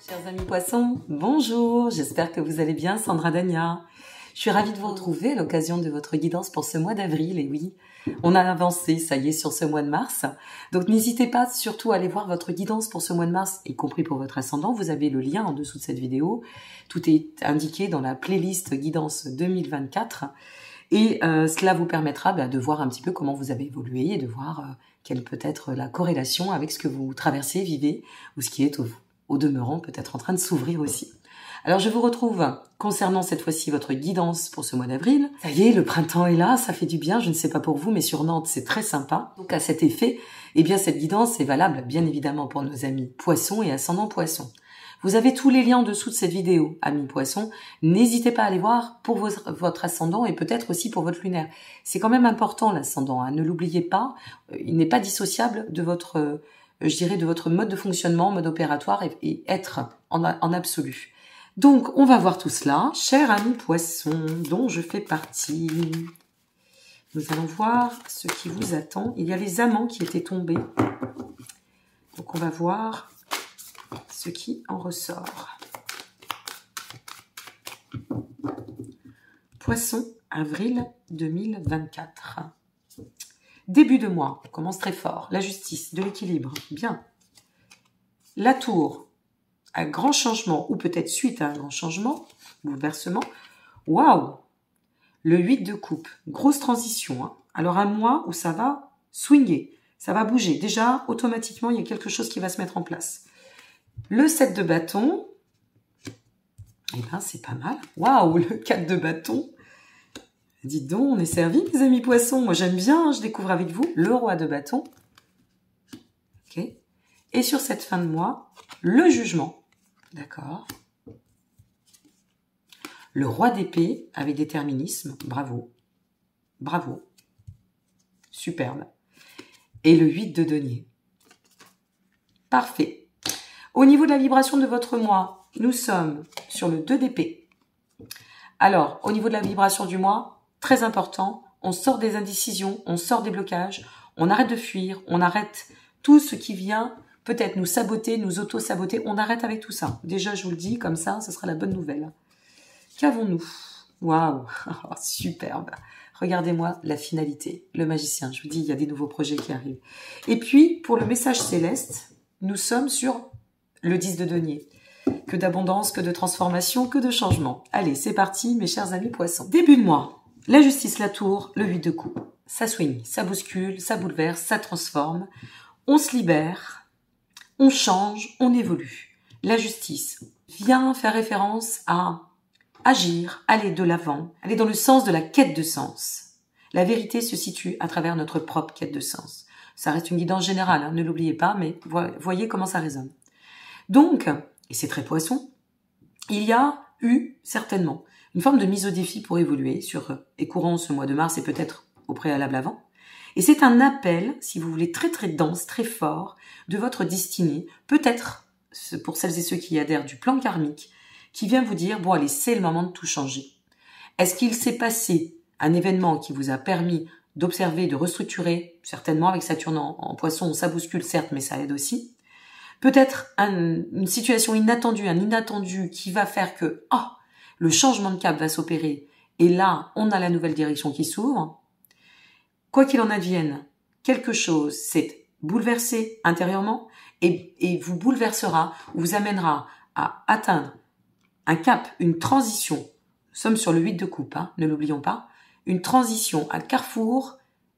Chers amis poissons, bonjour, j'espère que vous allez bien, Sandra Dania. Je suis ravie de vous retrouver à l'occasion de votre guidance pour ce mois d'avril, et oui, on a avancé, ça y est, sur ce mois de mars. Donc n'hésitez pas surtout à aller voir votre guidance pour ce mois de mars, y compris pour votre ascendant, vous avez le lien en dessous de cette vidéo, tout est indiqué dans la playlist guidance 2024, et cela vous permettra de voir un petit peu comment vous avez évolué et de voir quelle peut être la corrélation avec ce que vous traversez, vivez, ou ce qui est au demeurant peut-être en train de s'ouvrir aussi. Alors je vous retrouve concernant cette fois-ci votre guidance pour ce mois d'avril. Ça y est, le printemps est là, ça fait du bien, je ne sais pas pour vous, mais sur Nantes c'est très sympa. Donc à cet effet, eh bien cette guidance est valable bien évidemment pour nos amis poissons et ascendants poissons. Vous avez tous les liens en dessous de cette vidéo, amis poissons. N'hésitez pas à aller voir pour votre ascendant et peut-être aussi pour votre lunaire. C'est quand même important l'ascendant, hein, ne l'oubliez pas, il n'est pas dissociable de votre, je dirais, de votre mode de fonctionnement, mode opératoire et être en absolu. Donc, on va voir tout cela, chers amis poissons, dont je fais partie. Nous allons voir ce qui vous attend. Il y a les amants qui étaient tombés. Donc, on va voir ce qui en ressort. Poisson, avril 2024. Début de mois, on commence très fort. La justice, de l'équilibre, bien. La tour, un grand changement, ou peut-être suite à un grand changement, bouleversement. Waouh! Le 8 de coupe, grosse transition. Hein. Alors un mois où ça va swinger, ça va bouger. Déjà, automatiquement, il y a quelque chose qui va se mettre en place. Le 7 de bâton, eh ben c'est pas mal. Waouh, le 4 de bâton. Dites donc, on est servi, mes amis poissons. Moi, j'aime bien, je découvre avec vous. Le roi de bâton. Ok. Et sur cette fin de mois, le jugement. D'accord. Le roi d'épée avec déterminisme. Bravo. Bravo. Superbe. Et le 8 de denier. Parfait. Au niveau de la vibration de votre mois, nous sommes sur le 2 d'épée. Alors, au niveau de la vibration du mois, très important, on sort des indécisions, on sort des blocages, on arrête de fuir, on arrête tout ce qui vient peut-être nous saboter, nous auto-saboter, on arrête avec tout ça. Déjà, je vous le dis, comme ça, ce sera la bonne nouvelle. Qu'avons-nous? Waouh, superbe. Regardez-moi la finalité, le magicien. Je vous dis, il y a des nouveaux projets qui arrivent. Et puis, pour le message céleste, nous sommes sur le 10 de denier. Que d'abondance, que de transformation, que de changement. Allez, c'est parti, mes chers amis poissons. Début de mois, la justice, la tour, le 8 de coupe. Ça swing, ça bouscule, ça bouleverse, ça transforme. On se libère, on change, on évolue. La justice vient faire référence à agir, aller de l'avant, aller dans le sens de la quête de sens. La vérité se situe à travers notre propre quête de sens. Ça reste une guidance générale, hein, ne l'oubliez pas, mais voyez comment ça résonne. Donc, et c'est très poisson, il y a eu certainement une forme de mise au défi pour évoluer sur et courant ce mois de mars et peut-être au préalable avant. Et c'est un appel, si vous voulez, très très dense, très fort, de votre destinée, peut-être pour celles et ceux qui adhèrent du plan karmique, qui vient vous dire, bon allez, c'est le moment de tout changer. Est-ce qu'il s'est passé un événement qui vous a permis d'observer, de restructurer, certainement avec Saturne en poisson, ça bouscule certes, mais ça aide aussi. Peut-être une situation inattendue, un inattendu qui va faire que le changement de cap va s'opérer et là, on a la nouvelle direction qui s'ouvre. Quoi qu'il en advienne, quelque chose s'est bouleversé intérieurement et vous bouleversera, vous amènera à atteindre un cap, une transition. Nous sommes sur le 8 de coupe, hein, ne l'oublions pas. Une transition, un carrefour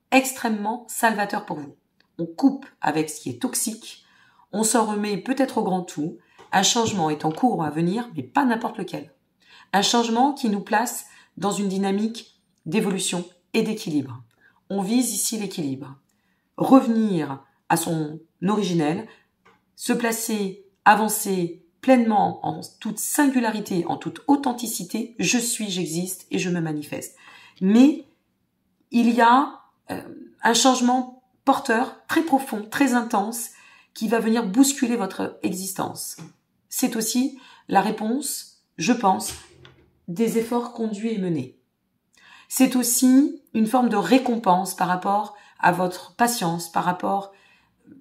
extrêmement salvateur pour vous. On coupe avec ce qui est toxique, on s'en remet peut-être au grand tout. Un changement est en cours à venir, mais pas n'importe lequel. Un changement qui nous place dans une dynamique d'évolution et d'équilibre. On vise ici l'équilibre. Revenir à son originel, se placer, avancer pleinement en toute singularité, en toute authenticité. Je suis, j'existe et je me manifeste. Mais il y a un changement porteur très profond, très intense, qui va venir bousculer votre existence. C'est aussi la réponse, je pense, des efforts conduits et menés. C'est aussi une forme de récompense par rapport à votre patience, par rapport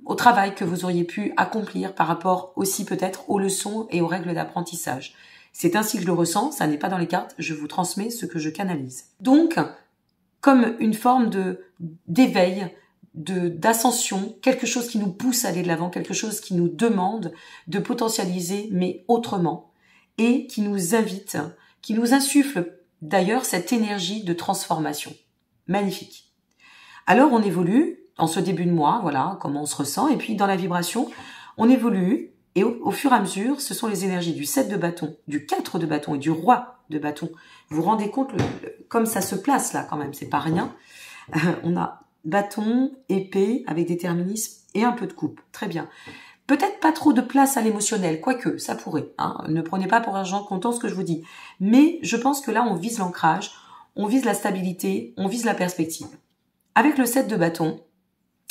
au travail que vous auriez pu accomplir par rapport aussi peut-être aux leçons et aux règles d'apprentissage. C'est ainsi que je le ressens, ça n'est pas dans les cartes, je vous transmets ce que je canalise. Donc, comme une forme d'éveil, d'ascension, quelque chose qui nous pousse à aller de l'avant, quelque chose qui nous demande de potentialiser, mais autrement, et qui nous invite, qui nous insuffle d'ailleurs cette énergie de transformation. Magnifique. Alors on évolue en ce début de mois, voilà comment on se ressent, et puis dans la vibration, on évolue, et au fur et à mesure, ce sont les énergies du 7 de bâton, du 4 de bâton et du roi de bâton. Vous vous rendez compte comme ça se place là quand même, c'est pas rien. On a bâton, épée, avec déterminisme et un peu de coupe. Très bien. Peut-être pas trop de place à l'émotionnel, quoique, ça pourrait. Hein. Ne prenez pas pour argent comptant ce que je vous dis. Mais je pense que là, on vise l'ancrage, on vise la stabilité, on vise la perspective. Avec le 7 de bâton,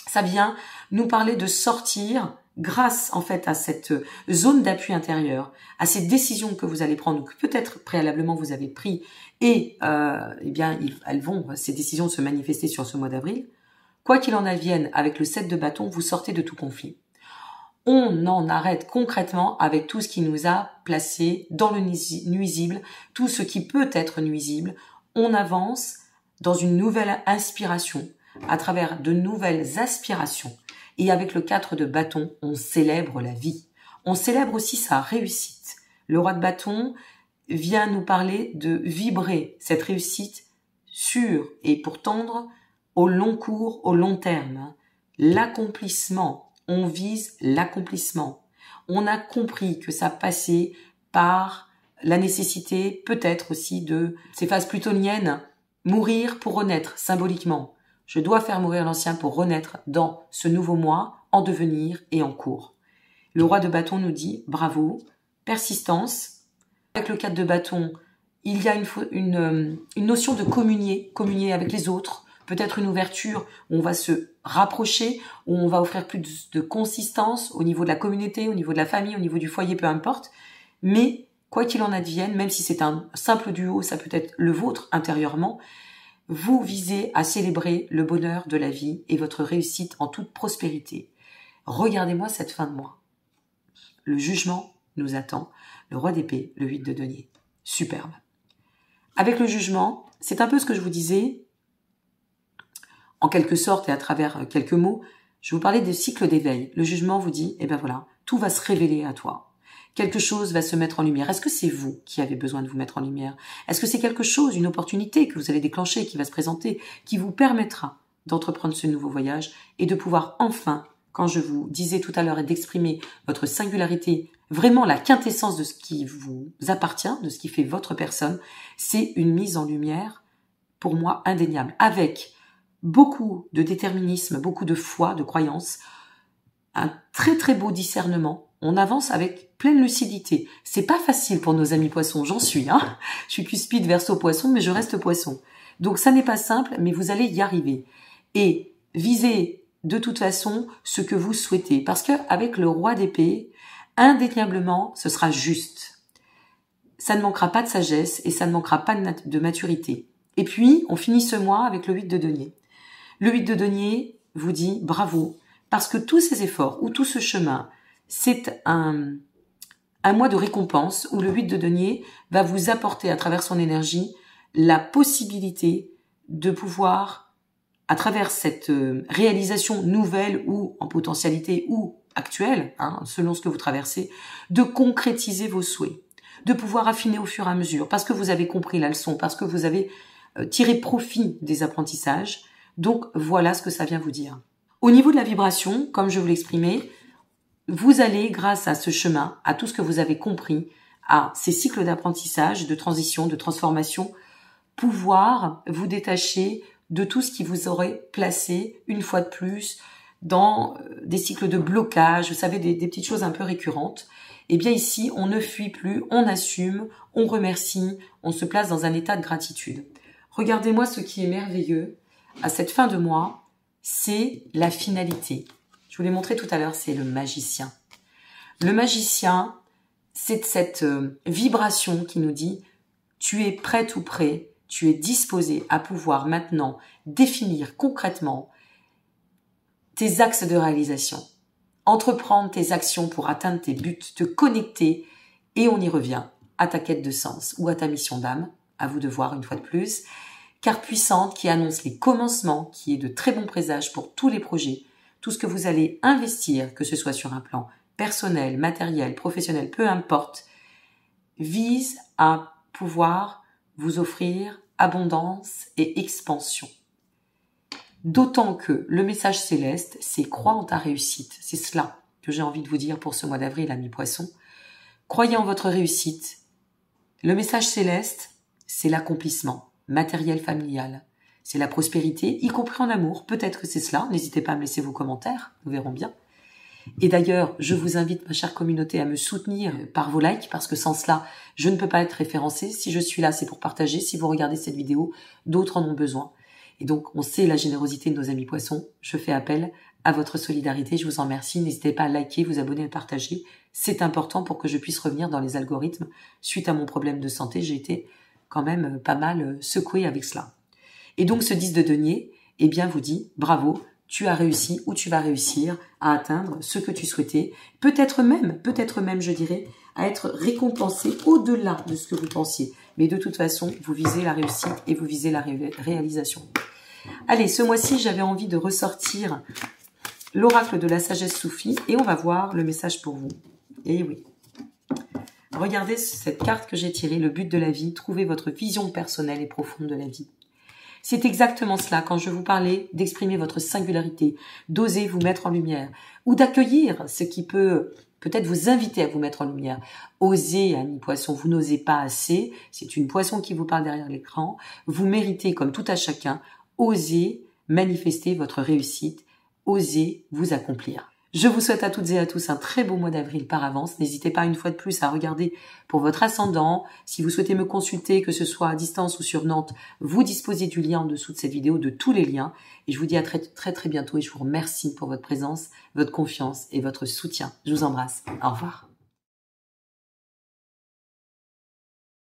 ça vient nous parler de sortir grâce en fait à cette zone d'appui intérieur, à ces décisions que vous allez prendre ou que peut-être préalablement vous avez pris et eh bien ces décisions se manifester sur ce mois d'avril. Quoi qu'il en advienne, avec le 7 de bâton, vous sortez de tout conflit. On en arrête concrètement avec tout ce qui nous a placé dans le nuisible, tout ce qui peut être nuisible. On avance dans une nouvelle inspiration, à travers de nouvelles aspirations. Et avec le 4 de bâton, on célèbre la vie. On célèbre aussi sa réussite. Le roi de bâton vient nous parler de vibrer cette réussite sûre et pour tendre au long cours, au long terme. L'accomplissement, on vise l'accomplissement. On a compris que ça passait par la nécessité peut-être aussi de ces phases plutoniennes, mourir pour renaître symboliquement. Je dois faire mourir l'ancien pour renaître dans ce nouveau moi, en devenir et en cours. Le roi de bâton nous dit bravo, persistance. Avec le 4 de bâton, il y a une notion de communier avec les autres, peut-être une ouverture où on va se rapprocher, où on va offrir plus de consistance au niveau de la communauté, au niveau de la famille, au niveau du foyer, peu importe. Mais quoi qu'il en advienne, même si c'est un simple duo, ça peut être le vôtre intérieurement, vous visez à célébrer le bonheur de la vie et votre réussite en toute prospérité. Regardez-moi cette fin de mois. Le jugement nous attend. Le roi d'épée, le 8 de denier. Superbe. Avec le jugement, c'est un peu ce que je vous disais, en quelque sorte et à travers quelques mots, je vous parlais des cycles d'éveil. Le jugement vous dit, eh ben voilà, tout va se révéler à toi. Quelque chose va se mettre en lumière. Est-ce que c'est vous qui avez besoin de vous mettre en lumière? Est-ce que c'est quelque chose, une opportunité que vous allez déclencher, qui va se présenter, qui vous permettra d'entreprendre ce nouveau voyage et de pouvoir enfin, quand je vous disais tout à l'heure, et d'exprimer votre singularité, vraiment la quintessence de ce qui vous appartient, de ce qui fait votre personne, c'est une mise en lumière, pour moi, indéniable, avec beaucoup de déterminisme, beaucoup de foi, de croyance, un très très beau discernement. On avance avec pleine lucidité. C'est pas facile pour nos amis poissons, j'en suis. Je suis cuspide verso poisson, mais je reste poisson. Donc ça n'est pas simple, mais vous allez y arriver. Et visez de toute façon ce que vous souhaitez. Parce que avec le roi d'épée, indéniablement, ce sera juste. Ça ne manquera pas de sagesse et ça ne manquera pas de maturité. Et puis, on finit ce mois avec le 8 de denier. Le 8 de denier vous dit bravo, parce que tous ces efforts ou tout ce chemin, c'est un mois de récompense où le 8 de denier va vous apporter à travers son énergie la possibilité de pouvoir, à travers cette réalisation nouvelle ou en potentialité ou actuelle, selon ce que vous traversez, de concrétiser vos souhaits, de pouvoir affiner au fur et à mesure, parce que vous avez compris la leçon, parce que vous avez tiré profit des apprentissages. Donc voilà ce que ça vient vous dire. Au niveau de la vibration, comme je vous l'exprimais, vous allez, grâce à ce chemin, à tout ce que vous avez compris, à ces cycles d'apprentissage, de transition, de transformation, pouvoir vous détacher de tout ce qui vous aurait placé, une fois de plus, dans des cycles de blocage, vous savez, des petites choses un peu récurrentes. Eh bien ici, on ne fuit plus, on assume, on remercie, on se place dans un état de gratitude. Regardez-moi ce qui est merveilleux à cette fin de mois, c'est la finalité. Je vous l'ai montré tout à l'heure, c'est le magicien. Le magicien, c'est cette vibration qui nous dit « tu es prête ou prêt, tu es disposé à pouvoir maintenant définir concrètement tes axes de réalisation. Entreprendre tes actions pour atteindre tes buts, te connecter, et on y revient, à ta quête de sens ou à ta mission d'âme, à vous de voir une fois de plus. Carte puissante qui annonce les commencements, qui est de très bons présages pour tous les projets, tout ce que vous allez investir, que ce soit sur un plan personnel, matériel, professionnel, peu importe, vise à pouvoir vous offrir abondance et expansion. D'autant que le message céleste, c'est crois en ta réussite. C'est cela que j'ai envie de vous dire pour ce mois d'avril, amis poissons. Croyez en votre réussite. Le message céleste, c'est l'accomplissement matériel, familial. C'est la prospérité, y compris en amour. Peut-être que c'est cela. N'hésitez pas à me laisser vos commentaires. Nous verrons bien. Et d'ailleurs, je vous invite, ma chère communauté, à me soutenir par vos likes, parce que sans cela, je ne peux pas être référencée. Si je suis là, c'est pour partager. Si vous regardez cette vidéo, d'autres en ont besoin. Et donc, on sait la générosité de nos amis poissons. Je fais appel à votre solidarité. Je vous en remercie. N'hésitez pas à liker, vous abonner et partager. C'est important pour que je puisse revenir dans les algorithmes. Suite à mon problème de santé, j'ai été quand même pas mal secouée avec cela. Et donc, ce 10 de denier, eh bien, vous dit bravo. Tu as réussi ou tu vas réussir à atteindre ce que tu souhaitais. Peut-être même, je dirais, à être récompensé au-delà de ce que vous pensiez. Mais de toute façon, vous visez la réussite et vous visez la réalisation. Allez, ce mois-ci, j'avais envie de ressortir l'oracle de la sagesse soufie et on va voir le message pour vous. Et oui. Regardez cette carte que j'ai tirée, le but de la vie, trouvez votre vision personnelle et profonde de la vie. C'est exactement cela quand je vous parlais d'exprimer votre singularité, d'oser vous mettre en lumière ou d'accueillir ce qui peut peut-être vous inviter à vous mettre en lumière. Osez, amis poissons, vous n'osez pas assez, c'est une poisson qui vous parle derrière l'écran, vous méritez comme tout à chacun, osez manifester votre réussite, osez vous accomplir. Je vous souhaite à toutes et à tous un très beau mois d'avril par avance. N'hésitez pas une fois de plus à regarder pour votre ascendant. Si vous souhaitez me consulter, que ce soit à distance ou sur Nantes, vous disposez du lien en dessous de cette vidéo, de tous les liens. Et je vous dis à très bientôt et je vous remercie pour votre présence, votre confiance et votre soutien. Je vous embrasse. Au revoir.